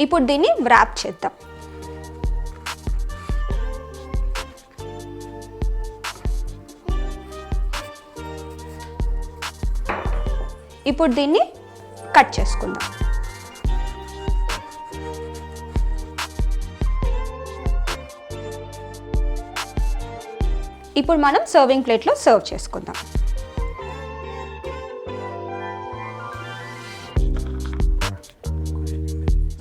ఇప్పుడు దీన్ని వ్రాప్ చేద్దాం. ఇప్పుడు దీన్ని కట్ చేసుకుందాం. ఇప్పుడు మనం సర్వింగ్ ప్లేట్లో సర్వ్ చేసుకుందాం.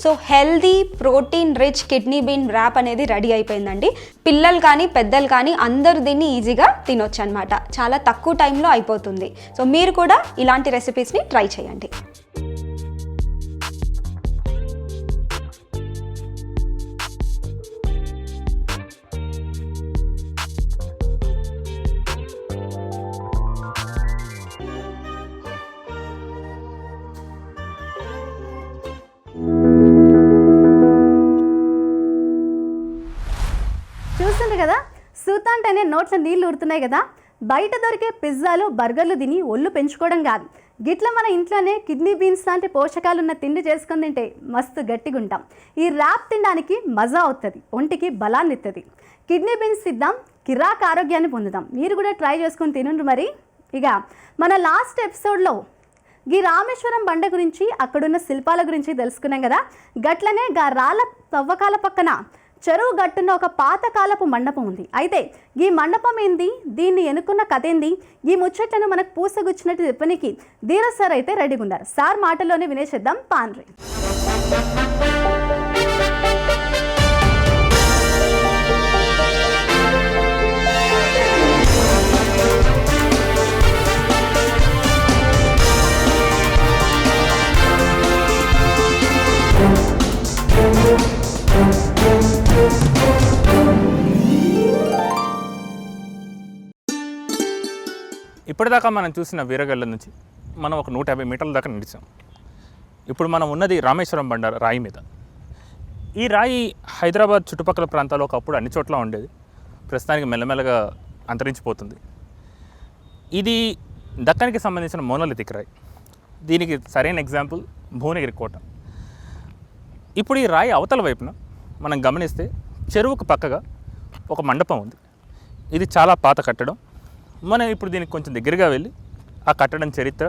So healthy protein rich kidney bean wrap అనేది రెడీ అయిపోయిందండి. పిల్లలు కానీ పెద్దలు కానీ అందరూ దీన్ని ఈజీగా తినొచ్చు అనమాట. చాలా తక్కువ టైంలో అయిపోతుంది. సో మీరు కూడా ఇలాంటి రెసిపీస్ని ట్రై చేయండి. చూస్తున్నారు కదా, సూతాంటేనే నోట్ల నీళ్లు ఊరుతున్నాయి కదా. బయట దొరికే పిజ్జాలు బర్గర్లు తిని ఒళ్ళు పెంచుకోవడం కాదు, గిట్ల మన ఇంట్లోనే కిడ్నీ బీన్స్ లాంటి పోషకాలు ఉన్న తిండి చేసుకొని తింటే మస్తు గట్టిగా ఉంటాం. ఈ ర్యాప్ తినడానికి మజా అవుతుంది, ఒంటికి బలాన్ని ఇస్తుంది. కిడ్నీ బీన్స్ తిద్దాం, కిరాక్ ఆరోగ్యాన్ని పొందుదాం. మీరు కూడా ట్రై చేసుకొని తినండి. మరి ఇక మన లాస్ట్ ఎపిసోడ్లో ఈ రామేశ్వరం బండ గురించి, అక్కడున్న శిల్పాల గురించి తెలుసుకున్నాం కదా. గట్లనే రాళ్ళ తవ్వకాల పక్కన చెరువు గట్టున్న ఒక పాతకాలపు మండపం ఉంది. అయితే ఈ మండపం ఏంది, దీన్ని ఎన్నుకున్న కథ ఏంది, ఈ ముచ్చట్లను మనకు పూసగుచ్చినట్టు చెప్పనికి ధీరజ్ సార్ అయితే రెడీగా ఉన్నారు. సార్ మాటల్లోనే వినేసేద్దాం పాన్రి. ఇప్పటిదాకా మనం చూసిన వీరగల్ల నుంచి మనం ఒక 150 మీటర్ల దాకా నడిచాం. ఇప్పుడు మనం ఉన్నది రామేశ్వరం బండ రాయి మీద. ఈ రాయి హైదరాబాద్ చుట్టుపక్కల ప్రాంతాల్లో ఒకప్పుడు అన్ని చోట్ల ఉండేది, ప్రస్తుతానికి మెల్లమెల్లగా అంతరించిపోతుంది. ఇది దక్కన్కి సంబంధించిన మోనోలిథిక్ రాయి. దీనికి సరైన ఎగ్జాంపుల్ భువనగిరి కోట. ఇప్పుడు ఈ రాయి అవతల వైపున మనం గమనిస్తే చెరువుకు పక్కగా ఒక మండపం ఉంది. ఇది చాలా పాత కట్టడం. మనం ఇప్పుడు దీనికి కొంచెం దగ్గరగా వెళ్ళి ఆ కట్టడం చరిత్ర,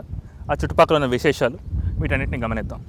ఆ చుట్టుపక్కల ఉన్న విశేషాలు, వీటన్నిటిని గమనిద్దాం.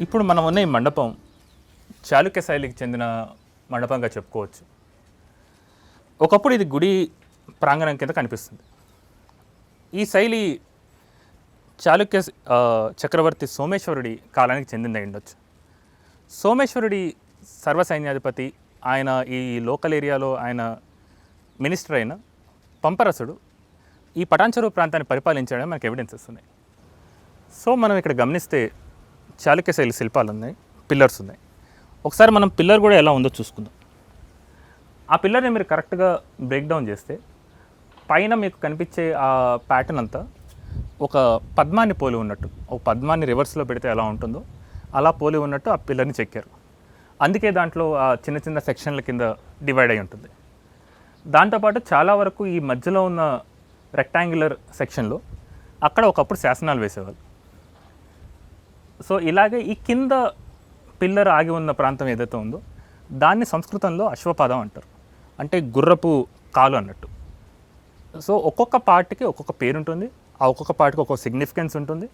ఇప్పుడు మనం ఉన్న ఈ మండపం చాళుక్య శైలికి చెందిన మండపంగా చెప్పుకోవచ్చు. ఒకప్పుడు ఇది గుడి ప్రాంగణం కింద కనిపిస్తుంది. ఈ శైలి చాళుక్య చక్రవర్తి సోమేశ్వరుడి కాలానికి చెందిందై ఉండొచ్చు. సోమేశ్వరుడి సర్వసైన్యాధిపతి, ఆయన ఈ లోకల్ ఏరియాలో ఆయన మినిస్టర్ అయిన పంపరసుడు ఈ పటాన్చెరువు ప్రాంతాన్ని పరిపాలించడానికి మనకు ఎవిడెన్సెస్ ఉన్నాయి. సో మనం ఇక్కడ గమనిస్తే చాళుక్య శైలి శిల్పాలు ఉన్నాయి, పిల్లర్స్ ఉన్నాయి. ఒకసారి మనం పిల్లర్ కూడా ఎలా ఉందో చూసుకుందాం. ఆ పిల్లర్ని మీరు కరెక్ట్గా బ్రేక్ డౌన్ చేస్తే పైన మీకు కనిపించే ఆ ప్యాటర్న్ అంతా ఒక పద్మాన్ని పోలి ఉన్నట్టు, ఒక పద్మాన్ని రివర్స్లో పెడితే ఎలా ఉంటుందో అలా పోలి ఉన్నట్టు ఆ పిల్లర్ని చెక్కారు. అందుకే దాంట్లో ఆ చిన్న చిన్న సెక్షన్ల కింద డివైడ్ అయి ఉంటుంది. దాంతోపాటు చాలా వరకు ఈ మధ్యలో ఉన్న రెక్టాంగులర్ సెక్షన్లో అక్కడ ఒకప్పుడు శాసనాలు వేసేవాళ్ళు. సో ఇలాగే ఈ కింద పిల్లర్ ఆగి ఉన్న ప్రాంతం ఏదైతే ఉందో దాన్ని సంస్కృతంలో అశ్వపాదం అంటారు, అంటే గుర్రపు కాలు అన్నట్టు. సో ఒక్కొక్క పార్ట్కి ఒక్కొక్క పేరు ఉంటుంది, ఆ ఒక్కొక్క పార్ట్కి ఒక్కొక్క సిగ్నిఫికెన్స్ ఉంటుంది,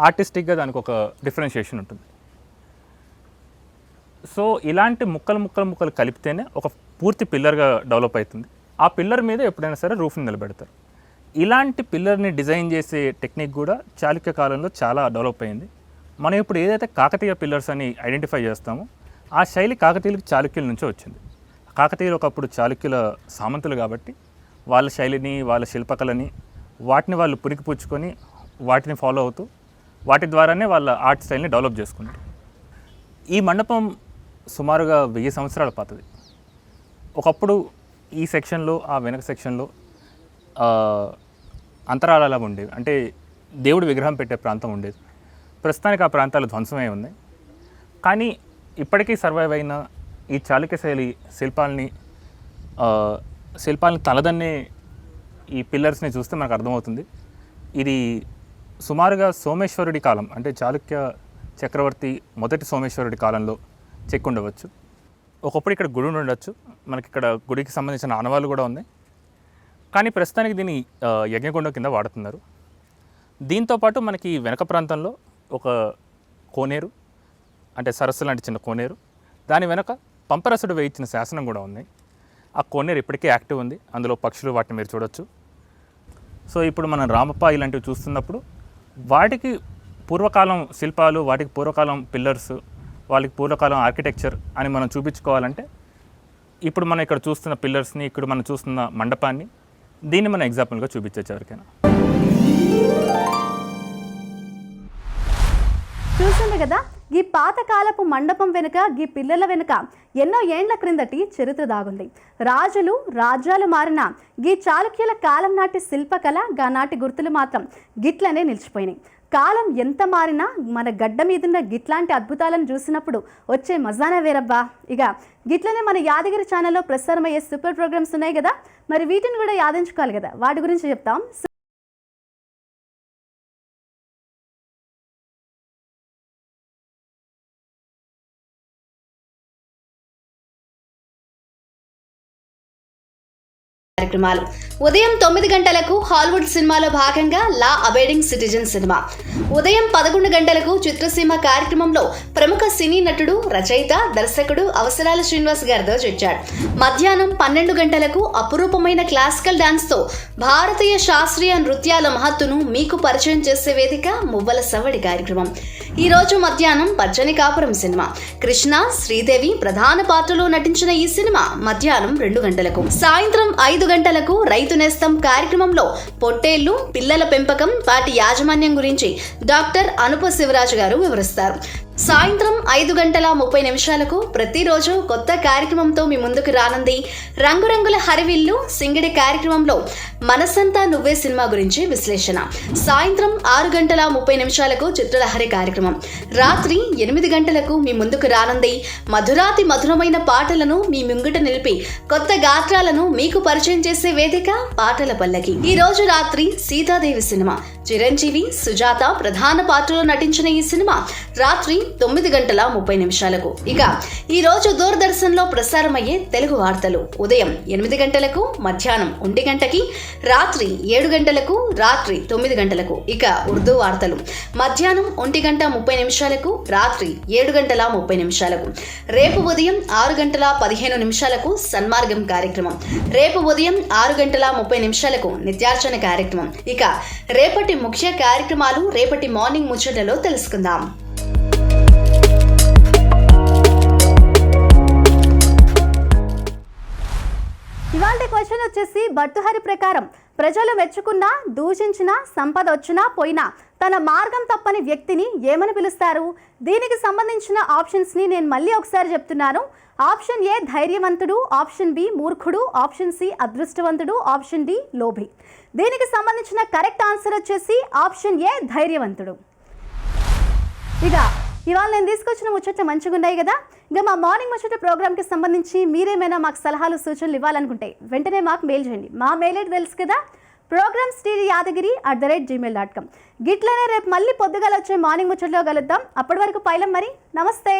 ఆర్టిస్టిక్గా దానికి ఒక డిఫరెన్షియేషన్ ఉంటుంది. సో ఇలాంటి ముక్కలు కలిపితేనే ఒక పూర్తి పిల్లర్గా డెవలప్ అవుతుంది. ఆ పిల్లర్ మీద ఎప్పుడైనా సరే రూఫ్ని నిలబెడతారు. ఇలాంటి పిల్లర్ని డిజైన్ చేసే టెక్నిక్ కూడా చాళుక్య కాలంలో చాలా డెవలప్ అయింది. మనం ఇప్పుడు ఏదైతే కాకతీయ పిల్లర్స్ అని ఐడెంటిఫై చేస్తామో ఆ శైలి కాకతీయులకు చాళుక్యుల నుంచే వచ్చింది. కాకతీయులు ఒకప్పుడు చాళుక్యుల సామంతులు కాబట్టి వాళ్ళ శైలిని, వాళ్ళ శిల్పకళని, వాటిని వాళ్ళు పుణికిపుచ్చుకొని వాటిని ఫాలో అవుతూ వాటి ద్వారానే వాళ్ళ ఆర్ట్ స్టైల్ని డెవలప్ చేసుకుంటారు. ఈ మండపం సుమారుగా 1000 సంవత్సరాల పాతది. ఒకప్పుడు ఈ సెక్షన్లో, ఆ వెనక సెక్షన్లో అంతరాళాలు ఉండేవి, అంటే దేవుడి విగ్రహం పెట్టే ప్రాంతం ఉండేది. ప్రస్తుతానికి ఆ ప్రాంతాలు ధ్వంసమై ఉన్నాయి. కానీ ఇప్పటికీ సర్వైవ్ అయిన ఈ చాళుక్య శైలి శిల్పాలని తలదన్నే ఈ పిల్లర్స్ని చూస్తే మనకు అర్థమవుతుంది ఇది సుమారుగా సోమేశ్వరుడి కాలం, అంటే చాళుక్య చక్రవర్తి మొదటి సోమేశ్వరుడి కాలంలో చెక్కు ఉండవచ్చు. ఒకప్పుడు ఇక్కడ గుడి ఉండొచ్చు, మనకి ఇక్కడ గుడికి సంబంధించిన ఆనవాళ్ళు కూడా ఉన్నాయి. కానీ ప్రస్తుతానికి దీన్ని యజ్ఞగుండం కింద వాడుతున్నారు. దీంతోపాటు మనకి వెనక ప్రాంతంలో ఒక కోనేరు, అంటే సరస్సు లాంటి చిన్న కోనేరు, దాని వెనక పంపరసుడు వేయించిన శాసనం కూడా ఉంది. ఆ కోనేరు ఇప్పటికీ యాక్టివ్ ఉంది, అందులో పక్షులు వాటిని మీరు చూడొచ్చు. సో ఇప్పుడు మనం రామప్ప ఇలాంటివి చూస్తున్నప్పుడు వాటికి పూర్వకాలం శిల్పాలు, వాటికి పూర్వకాలం పిల్లర్స్, వాళ్ళకి పూర్వకాలం ఆర్కిటెక్చర్ అని మనం చూపించుకోవాలంటే ఇప్పుడు మనం ఇక్కడ చూస్తున్న పిల్లర్స్ని, ఇక్కడ మనం చూస్తున్న మండపాన్ని, దీన్ని మనం ఎగ్జాంపుల్గా చూపించవచ్చు ఎవరికైనా. చూసింది కదా, ఈ పాతకాలపు మండపం వెనుక, ఈ పిల్లల వెనుక ఎన్నో ఏండ్ల క్రిందటి చరిత్ర దాగుంది. రాజులు రాజ్యాలు మారిన ఈ చాళుక్యుల కాలం నాటి శిల్పకళ, నాటి గుర్తులు మాత్రం గిట్లనే నిలిచిపోయినాయి. కాలం ఎంత మారినా మన గడ్డ మీదున్న గిట్లాంటి అద్భుతాలను చూసినప్పుడు వచ్చే మజానే వేరబ్బా. ఇక గిట్లనే మన యాదగిరి ఛానల్లో ప్రసారమయ్యే సూపర్ ప్రోగ్రామ్స్ ఉన్నాయి కదా, మరి వీటిని కూడా యాదించుకోవాలి కదా, వాటి గురించి చెప్తాం. కార్యక్రమాలు ఉదయం 9 గంటలకు హాలీవుడ్ సినిమాలో భాగంగా లా అబైడింగ్ సిటిజన్ సినిమా, ఉదయం 11 గంటలకు చిత్రసీమ కార్యక్రమంలో ప్రముఖ సినీ నటుడు, రచయిత, దర్శకుడు అవసరాల శ్రీనివాస్ గారితో చర్చాడు. మధ్యాహ్నం 12 గంటలకు అపురూపమైన క్లాసికల్ డాన్స్ తో భారతీయ శాస్త్రీయ నృత్యాల మహత్తును మీకు పరిచయం చేసే వేదిక మువ్వల సవ్వడి కార్యక్రమం. ఈ రోజు మధ్యాహ్నం పచ్చని కాపురం సినిమా, కృష్ణ, శ్రీదేవి ప్రధాన పాత్రలో నటించిన ఈ సినిమా మధ్యాహ్నం 2 గంటలకు. సాయంత్రం 5 గంటలకు రైతు నేస్తం కార్యక్రమంలో పొట్టేళ్లు, పిల్లల పెంపకం, వాటి యాజమాన్యం గురించి డాక్టర్ అనుప శివరాజు గారు వివరిస్తారు. సాయంత్రం 5:30 ప్రతిరోజు కొత్త కార్యక్రమంతో మీ ముందుకు రానుంది రంగురంగుల హరివిల్లు సింగిడి కార్యక్రమంలో మనసంతా నువ్వే సినిమా గురించి విశ్లేషణ. సాయంత్రం 6:30 చిత్రలహరి కార్యక్రమం. రాత్రి 8 గంటలకు మీ ముందుకు రానుంది మధురాతి మధురమైన పాటలను మీ ముంగిట నిలిపి కొత్త గాత్రాలను మీకు పరిచయం చేసే వేదిక పాటల పల్లకి. ఈ రోజు రాత్రి సీతాదేవి సినిమా, చిరంజీవి, సుజాత ప్రధాన పాత్రలో నటించిన ఈ సినిమా రాత్రి 9:30. ఇక ఈ రోజు దూరదర్శన్ లో ప్రసారమయ్యే తెలుగు వార్తలు ఉదయం 8 గంటలకు, మధ్యాహ్నం 1 గంటకి, రాత్రి 7 గంటలకు, రాత్రి 9 గంటలకు. ఇక ఉర్దూ వార్తలు మధ్యాహ్నం 1:30, రాత్రి 7:30. రేపు ఉదయం 6:15 సన్మార్గం కార్యక్రమం, రేపు ఉదయం 6:30 నిత్యార్చన కార్యక్రమం. ఇక రేపటి ముఖ్య కార్యక్రమాలు రేపటి మార్నింగ్ ముచ్చటలో తెలుసుకుందాం. ఇవాళ క్వశ్చన్ వచ్చేసి, భర్తృహరి ప్రకారం ప్రజలు మెచ్చుకున్నా, దూషించినా, సంపద వచ్చినా పోయినా తన మార్గం తప్పని వ్యక్తిని ఏమని పిలుస్తారు? దీనికి సంబంధించిన ఆప్షన్స్ ని నేను మళ్ళీ ఒకసారి చెప్తున్నాను. ఆప్షన్ ఏ ధైర్యవంతుడు, ఆప్షన్ బి మూర్ఖుడు, ఆప్షన్ సి అదృష్టవంతుడు, ఆప్షన్ డి లోభి. దీనికి సంబంధించిన కరెక్ట్ ఆన్సర్ వచ్చేసి ఆప్షన్ ఏ ధైర్యవంతుడు. ఇక ఇవాళ నేను తీసుకొచ్చిన ముచ్చట్లు మంచిగా ఉన్నాయి కదా. ఇంకా మా మార్నింగ్ ముచ్చట ప్రోగ్రామ్కి సంబంధించి మీరేమైనా మాకు సలహాలు, సూచనలు ఇవ్వాలనుకుంటే వెంటనే మాకు మెయిల్ చేయండి. మా మెయిల్ ఐడి తెలుసు కదా, programs@yadagiri@gmail.com. గిట్లనే రేపు మళ్ళీ పొద్దుగాల వచ్చే మార్నింగ్ ముచ్చట్లో కలుద్దాం. అప్పటి వరకు పైలం మరి, నమస్తే.